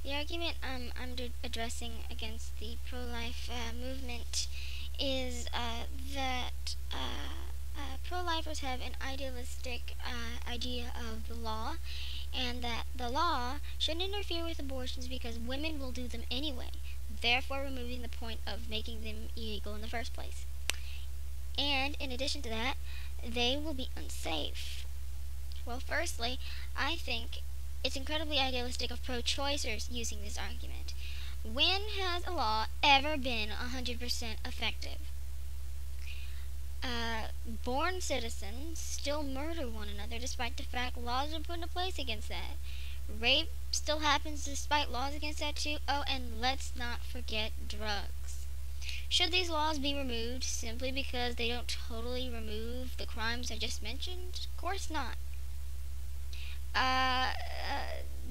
The argument addressing against the pro-life movement is that pro-lifers have an idealistic idea of the law, and that the law shouldn't interfere with abortions because women will do them anyway, therefore removing the point of making them illegal in the first place. And in addition to that, they will be unsafe. Well, firstly, I think it's incredibly idealistic of pro-choicers using this argument. When has a law ever been 100% effective? Born citizens still murder one another despite the fact laws are put into place against that. Rape still happens despite laws against that too. Oh, and let's not forget drugs. Should these laws be removed simply because they don't totally remove the crimes I just mentioned? Of course not.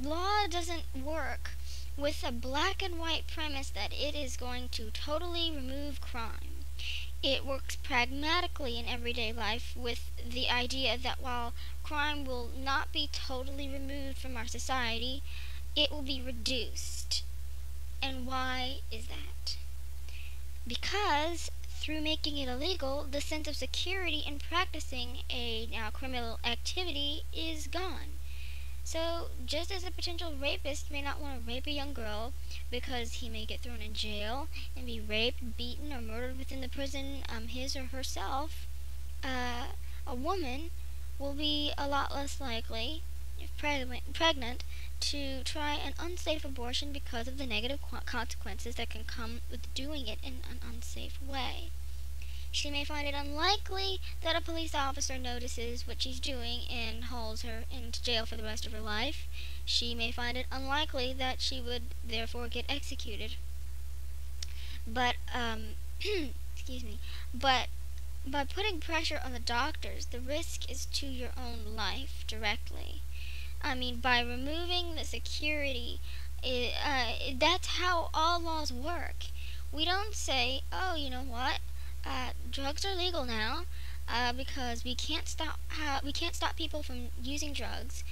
Law doesn't work with a black and white premise that it is going to totally remove crime. It works pragmatically in everyday life with the idea that while crime will not be totally removed from our society, it will be reduced. And why is that? Because through making it illegal, the sense of security in practicing a now criminal activity is gone. So, just as a potential rapist may not want to rape a young girl because he may get thrown in jail and be raped, beaten, or murdered within the prison his or herself, a woman will be a lot less likely, if pregnant, to try an unsafe abortion because of the negative consequences that can come with doing it in an unsafe way. She may find it unlikely that a police officer notices what she's doing and hauls her into jail for the rest of her life. She may find it unlikely that she would therefore get executed. But, excuse me, but by putting pressure on the doctors, the risk is to your own life directly. I mean, by removing the security, that's how all laws work. We don't say, oh, you know what? Drugs are legal now because we can't stop people from using drugs.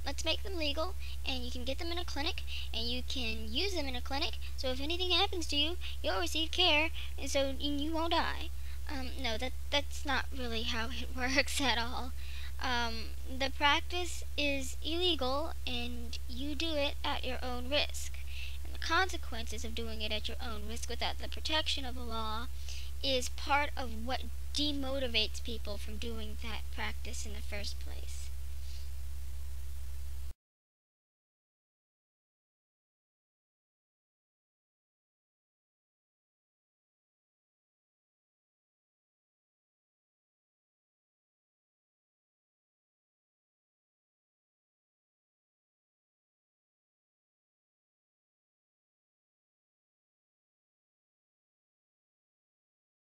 Let's make them legal, and you can get them in a clinic, and you can use them in a clinic. So if anything happens to you, you'll receive care, and so you won't die. No, that's not really how it works at all. The practice is illegal, and you do it at your own risk. And the consequences of doing it at your own risk without the protection of the law is part of what demotivates people from doing that practice in the first place.